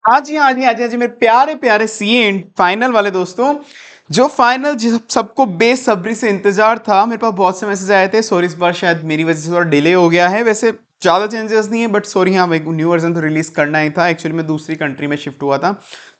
हाँ जी, हाँ जी, हाँ जी, हाँ जी, मेरे प्यारे प्यारे सीए फाइनल वाले दोस्तों, जो फाइनल सबको बेसब्री से इंतजार था। मेरे पास बहुत से मैसेज आए थे। सॉरी, इस बार शायद मेरी वजह से थोड़ा डिले हो गया है। वैसे ज़्यादा चेंजेस नहीं है, बट सॉरी, हाँ, एक न्यू वर्जन तो रिलीज करना ही था। एक्चुअली मैं दूसरी कंट्री में शिफ्ट हुआ था,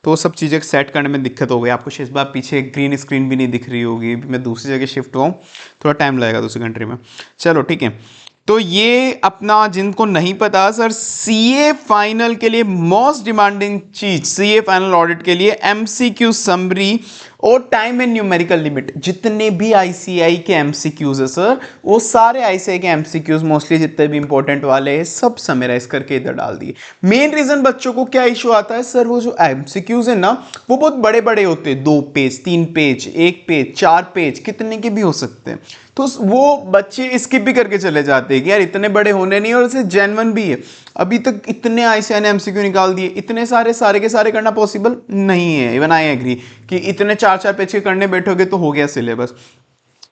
तो वो सब चीज़ें सेट करने में दिक्कत हो गई। आपको शायद इस बार पीछे ग्रीन स्क्रीन भी नहीं दिख रही होगी। मैं दूसरी जगह शिफ्ट हुआ हूँ, थोड़ा टाइम लगेगा दूसरी कंट्री में। चलो ठीक है। तो ये अपना, जिनको नहीं पता सर, सीए फाइनल के लिए मोस्ट डिमांडिंग चीज, सीए फाइनल ऑडिट के लिए एमसीक्यू समरी और टाइम एंड न्यूमेरिकल लिमिट। जितने भी आईसीआई के एमसीक्यूज है सर, वो सारे आईसीआई के एमसीक्यूज मोस्टली जितने भी इंपॉर्टेंट वाले हैं सब समराइज करके इधर डाल दिए। मेन रीजन बच्चों को क्या इशू आता है सर, वो जो एमसीक्यूज है ना, वो बहुत बड़े बड़े होते हैं, 2 पेज 3 पेज 1 पेज 4 पेज कितने के भी हो सकते हैं। तो वो बच्चे स्किप भी करके चले जाते हैं कि यार इतने बड़े होने नहीं, और इसे जेन्युइन भी है। अभी तक इतने आईसीआई ने एमसीक्यू निकाल दिए, इतने सारे के सारे करना पॉसिबल नहीं है। इवन आई एग्री कि इतने 4 4 पेज के करने बैठोगे तो हो गया सिलेबस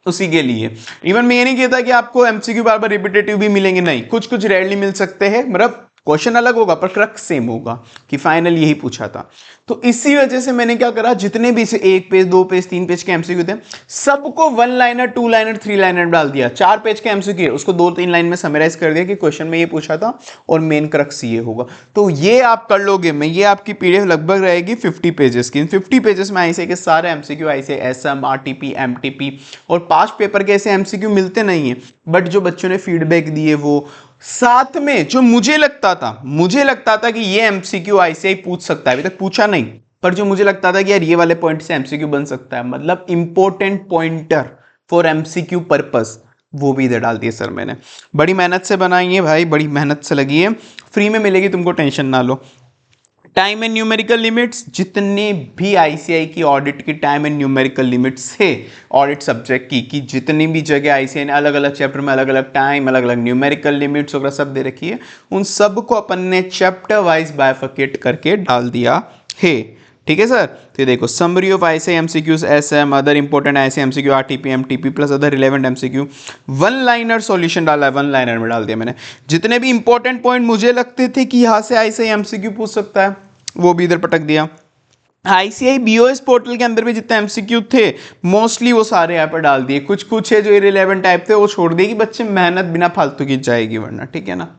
उसी के लिए। इवन मैं ये नहीं कहता कि आपको एमसीक्यू बार बार रिपीटेटिव भी मिलेंगे, नहीं, कुछ कुछ रेयरली मिल सकते हैं, मतलब क्वेश्चन अलग होगा पर क्रक्स सेम होगा कि फाइनल यही पूछा था। तो इसी वजह से मैंने क्या करा, जितने भी से 1 पेज 2 पेज 3 पेज के एमसीक्यू थे, सबको 1 लाइनर 2 लाइनर 3 लाइनर डाल दिया। 4 पेज के एमसीक्यू है, उसको 2 3 लाइन में समराइज कर दिया कि क्वेश्चन में ये पूछा था और मेन क्रक्स ये होगा। तो ये आप कर लोगे। मैं ये आपकी पीडीएफ लगभग रहेगी 50 पेजेस की। इन 50 पेजेस में आईसीआई के सारे MCQ, ICAI SM RTP MTP और पास्ट पेपर के ऐसे एमसीक्यू मिलते नहीं है, बट जो बच्चों ने फीडबैक दिए वो साथ में, जो मुझे लगता था कि ये एमसीक्यू आईसीआई पूछ सकता है, अभी तक पूछा नहीं, पर जो मुझे लगता था कि यार ये वाले पॉइंट से एमसीक्यू बन सकता है, मतलब important pointer for MCQ purpose, वो भी इधर डाल दिए सर मैंने। बड़ी मेहनत से बनाई है भाई, बड़ी मेहनत से लगी है, फ्री में मिलेगी, तुमको टेंशन ना लो। टाइम एंड न्यूमेरिकल लिमिट्स, जितने भी आईसीआई की ऑडिट की टाइम एंड न्यूमेरिकल लिमिट्स है ऑडिट सब्जेक्ट की जितनी भी जगह आईसीआई ने अलग अलग चैप्टर में अलग अलग टाइम, अलग अलग न्यूमेरिकल लिमिट्स वगैरह सब दे रखी है, उन सबको अपन ने चैप्टर वाइज बायफिकेट करके डाल दिया है। ठीक है सर। तो देखो, summary of ICAI MCQs SM, other important ICAI MCQ RTP MTP plus other relevant MCQ, 1 liner solution डाला है, 1 लाइनर में डाल दिया मैंने। जितने भी इंपॉर्टेंट पॉइंट मुझे लगते थे कि यहां से आईसीआई एमसीक्यू पूछ सकता है, वो भी इधर पटक दिया। आईसीआई बीओएस पोर्टल के अंदर भी जितने एमसीक्यू थे मोस्टली वो सारे यहाँ पर डाल दिए। कुछ कुछ है जो इररिलेवेंट टाइप थे, वो छोड़ दिए कि बच्चे मेहनत बिना फालतू की जाएगी वरना, ठीक है ना।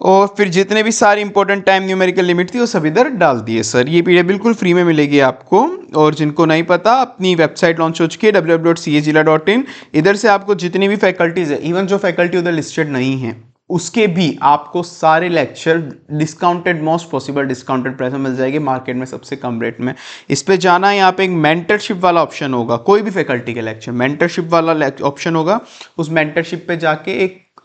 और फिर जितने भी सारी इंपॉर्टेंट टाइम न्यूमेरिकल लिमिट थी वो सब इधर डाल दिए सर। ये पीडीएफ बिल्कुल फ्री में मिलेगी आपको। और जिनको नहीं पता, अपनी वेबसाइट लॉन्च हो चुकी है www.cagila.in। इधर से आपको जितनी भी फैकल्टीज है, इवन जो फैकल्टी उधर लिस्टेड नहीं है, उसके भी आपको सारे lecture discounted, most possible discounted price में मिल जाएगी, मार्केट में सबसे कम रेट में। इस पे जाना, यहाँ पे एक मेंटरशिप वाला ऑप्शन होगा, कोई भी फैकल्टी के लेक्चर मेंटरशिप वाला ऑप्शन होगा। उस मेंटरशिप पे जाके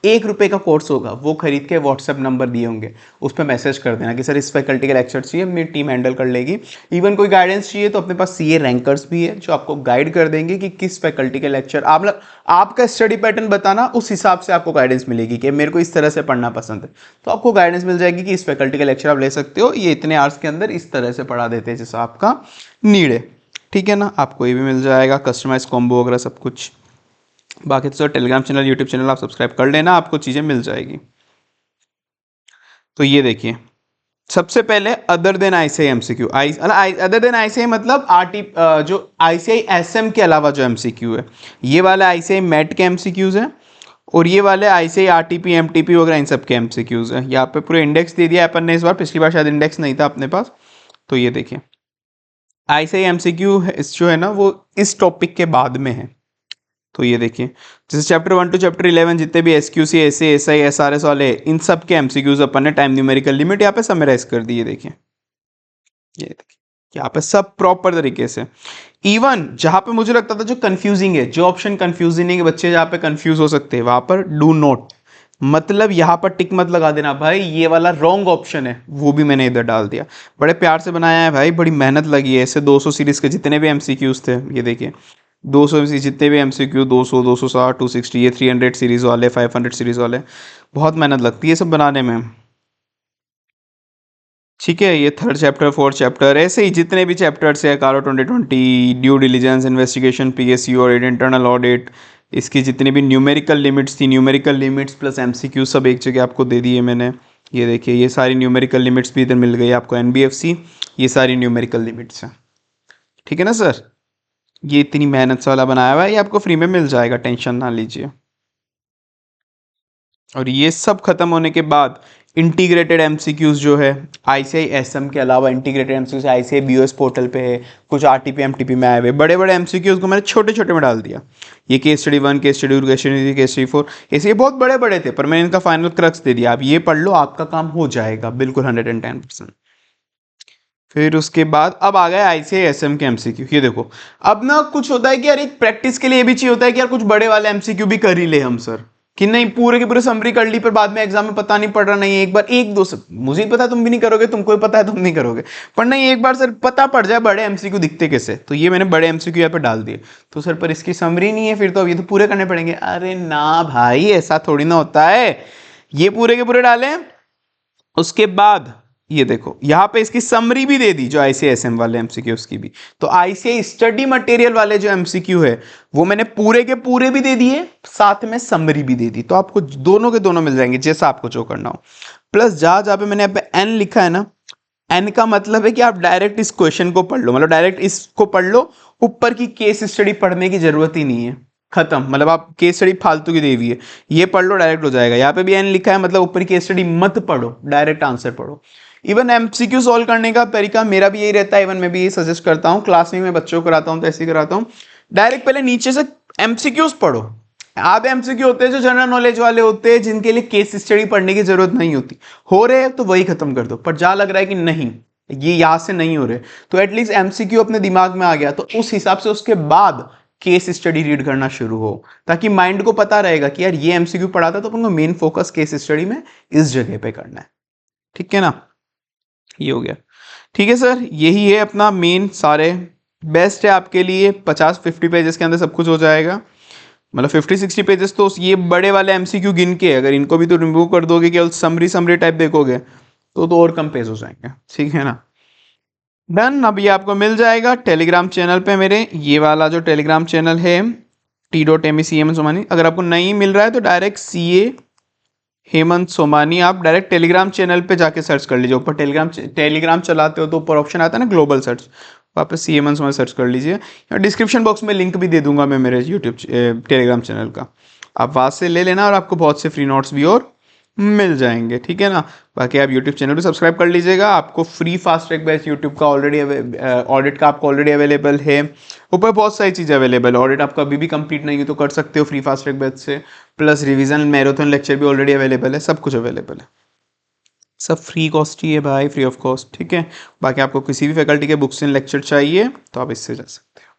एक रुपए का कोर्स होगा, वो खरीद के व्हाट्सएप नंबर दिए होंगे, उस पर मैसेज कर देना कि सर इस फैकल्टी का लेक्चर चाहिए, मेरी टीम हैंडल कर लेगी। इवन कोई गाइडेंस चाहिए तो अपने पास सीए रैंकर्स भी है जो आपको गाइड कर देंगे कि किस फैकल्टी के लेक्चर आप, मतलब आपका स्टडी पैटर्न बताना, उस हिसाब से आपको गाइडेंस मिलेगी कि मेरे को इस तरह से पढ़ना पसंद है, तो आपको गाइडेंस मिल जाएगी कि इस फैकल्टी का लेक्चर आप ले सकते हो, ये इतने आवर्स के अंदर इस तरह से पढ़ा देते हैं जैसा आपका नीड है। ठीक है ना, आपको ये भी मिल जाएगा, कस्टमाइज कॉम्बो वगैरह सब कुछ। बाकी तो टेलीग्राम चैनल, यूट्यूब चैनल आप सब्सक्राइब कर लेना, आपको चीज़ें मिल जाएगी। तो ये देखिए, सबसे पहले other than ICI MCQ, other than ICI मतलब जो आईसीआई एसएम के अलावा जो एमसीक्यू है, ये वाले आईसीआई मैट के एमसीक्यूज हैं, और ये वाले आईसीआई आरटीपी एमटीपी वगैरह इन सब के एमसीक्यूज हैं। यहाँ पे पूरे इंडेक्स दे दिया अपन ने इस बार, पिछली बार शायद इंडेक्स नहीं था अपने पास। तो ये देखिए, आईसीआई एमसीक्यू जो है ना, वो इस टॉपिक के बाद में है। तो ये देखिए, जैसे चैप्टर 1 टू चैप्टर 11 जितने भी एसक्यूसी, एसए, एसआई, एसआरएस वाले, इन सब के एमसीक्यूज अपन ने टाइम न्यूमेरिकल लिमिट यहाँ पे समराइज कर दी है। देखिए, ये देखिए यहाँ पे सब प्रॉपर तरीके से। इवन जहां पे मुझे लगता था जो कंफ्यूजिंग है, जो ऑप्शन कंफ्यूजिंग है कि बच्चे जहाँ पे कंफ्यूज हो सकते हैं, वहां पर डू नोट, मतलब यहाँ पर टिक मत लगा देना भाई, ये वाला रॉन्ग ऑप्शन है, वो भी मैंने इधर डाल दिया। बड़े प्यार से बनाया है भाई, बड़ी मेहनत लगी है। ऐसे 200 सीरीज के जितने भी एमसीक्यूज थे, ये देखिए 200 एमसी जितने भी एमसीक्यू, 200 260 260, ये 300 सीरीज वाले, 500 सीरीज वाले, बहुत मेहनत लगती है सब बनाने में। ठीक है, ये थर्ड चैप्टर, फोर्थ चैप्टर, ऐसे ही जितने भी चैप्टर्स है, कारो 2020, ड्यू डिलीजेंस, इन्वेस्टिगेशन, पीएसयू और इंटरनल ऑडिट, इसकी जितनी भी न्यूमेरिकल लिमिट्स थी, न्यूमेरिकल लिमिट्स प्लस एमसीक्यू सब एक जगह आपको दे दिए मैंने। ये देखिए ये सारी न्यूमेरिकल लिमिट्स भी इधर मिल गई आपको, एनबीएफसी, ये सारी न्यूमेरिकल लिमिट्स हैं। ठीक है ना सर, ये इतनी मेहनत से वाला बनाया हुआ है, ये आपको फ्री में मिल जाएगा, टेंशन ना लीजिए। और ये सब खत्म होने के बाद इंटीग्रेटेड एमसीक्यूज जो है आईसीआई एसएम के अलावा integrated MCQs ICI BOS portal पे है, कुछ आरटीपी एमटीपी में आए हुए बड़े बड़े एमसीक्यूज को मैंने छोटे छोटे में डाल दिया। ये case study 1, case study 2, case study 3, case study 4, ऐसे ये बहुत बड़े बड़े थे पर मैंने इनका फाइनल क्रक्स दे दिया। आप ये पढ़ लो, आपका काम हो जाएगा बिल्कुल 110%। फिर उसके बाद अब आ गए आईसीआई एसएम के एमसीक्यू। ये देखो अब ना कुछ होता है कि यार एक प्रैक्टिस के लिए भी चाहिए होता है कि यार कुछ बड़े वाले एमसीक्यू भी कर ही ले हम सर, कि नहीं पूरे के पूरे समरी कर ली पर बाद में एग्जाम में पता नहीं पड़ रहा, नहीं एक बार एक दो सब मुझे पता है तुम भी नहीं करोगे, तुमको भी पता है तुम नहीं करोगे, पर नहीं एक बार सर पता पड़ जाए बड़े एमसीक्यू दिखते कैसे, तो ये मैंने बड़े एमसीक्यू यहाँ पे डाल दिए। तो सर पर इसकी समरी नहीं है, फिर तो अब ये तो पूरे करने पड़ेंगे। अरे ना भाई ऐसा थोड़ी ना होता है, ये पूरे के पूरे डाले। उसके बाद ये देखो यहाँ पे इसकी समरी भी दे दी जो आईसीआईएसएम वाले एमसीक्यू उसकी भी। तो आईसीआई स्टडी मटेरियल वाले जो एमसीक्यू है वो मैंने पूरे के पूरे भी दे दिए, साथ में समरी भी दे दी, तो आपको दोनों के दोनों मिल जाएंगे जैसा आपको जो करना हो। प्लस जहां जहां पे मैंने यहाँ पे एन लिखा है ना, एन का मतलब है कि आप डायरेक्ट इस क्वेश्चन को पढ़ लो, मतलब डायरेक्ट इसको पढ़ लो, ऊपर की केस स्टडी पढ़ने की जरूरत ही नहीं है, खत्म। मतलब आप केस स्टडी फालतू की दे हुई है, ये पढ़ लो डायरेक्ट हो जाएगा। यहाँ पे भी एन लिखा है मतलब ऊपर की केस स्टडी मत पढ़ो, डायरेक्ट आंसर पढ़ो। इवन एमसीक्यू सॉल्व करने का तरीका मेरा भी यही रहता है, इवन मैं भी यही सजेस्ट करता हूँ, क्लास में मैं बच्चों को कराता हूँ तो ऐसे ही कराता हूँ, डायरेक्ट पहले नीचे से एमसीक्यूज पढ़ो। आधे एमसीक्यू होते हैं जो जनरल नॉलेज वाले होते हैं, जिनके लिए केस स्टडी पढ़ने की जरूरत नहीं होती, हो रहे हैं तो वही खत्म कर दो। पर जा लग रहा है कि नहीं ये यहां से नहीं हो रहे, तो एटलीस्ट एमसीक्यू अपने दिमाग में आ गया, तो उस हिसाब से उसके बाद केस स्टडी रीड करना शुरू हो, ताकि माइंड को पता रहेगा कि यार ये एमसीक्यू पढ़ा था तो अपन को मेन फोकस केस स्टडी में इस जगह पे करना है। ठीक है ना, ये हो गया। ठीक है सर, यही है अपना मेन, सारे बेस्ट है आपके लिए। 50-50 पेजेस के अंदर सब कुछ हो जाएगा, मतलब 50-60 पेजेस। तो ये बड़े वाले एमसीक्यू गिन के अगर इनको भी तो रिमूव कर दोगे, केवल समरी समरी टाइप देखोगे तो और कम पेज हो जाएंगे। ठीक है ना, डन। अब ये आपको मिल जाएगा टेलीग्राम चैनल पे मेरे, ये वाला जो टेलीग्राम चैनल है t.me सोमानी। अगर आपको नहीं मिल रहा है तो डायरेक्ट CA हेमंत सोमानी आप डायरेक्ट टेलीग्राम चैनल पे जाके सर्च कर लीजिए। ऊपर टेलीग्राम चलाते हो तो ऊपर ऑप्शन आता है ना ग्लोबल सर्च, वापस CA हेमंत सोमानी सर्च कर लीजिए, या डिस्क्रिप्शन बॉक्स में लिंक भी दे दूंगा मैं मेरे यूट्यूब टेलीग्राम चैनल का, आप वहाँ से ले लेना और आपको बहुत से फ्री नोट्स भी और मिल जाएंगे। ठीक है ना, बाकी आप यूट्यूब चैनल भी सब्सक्राइब कर लीजिएगा, आपको free fast track batch YouTube का ऑलरेडी ऑडिट का आपको ऑलरेडी अवेलेबल है, ऊपर बहुत सारी चीज़ें अवेलेबल है। ऑडिट आपका अभी भी कंप्लीट नहीं है तो कर सकते हो फ्री फास्ट ट्रैक बैच से, प्लस रिवीजन मैराथन लेक्चर भी ऑलरेडी अवेलेबल है, सब कुछ अवेलेबल है, सब फ्री कॉस्ट ही है भाई, फ्री ऑफ कॉस्ट। ठीक है, बाकी आपको किसी भी फैकल्टी के बुक्स एंड लेक्चर चाहिए तो आप इससे जा सकते हो।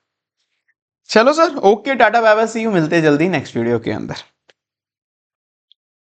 चलो sir, okay, tata bye bye, see you, मिलते हैं जल्दी नेक्स्ट वीडियो के अंदर।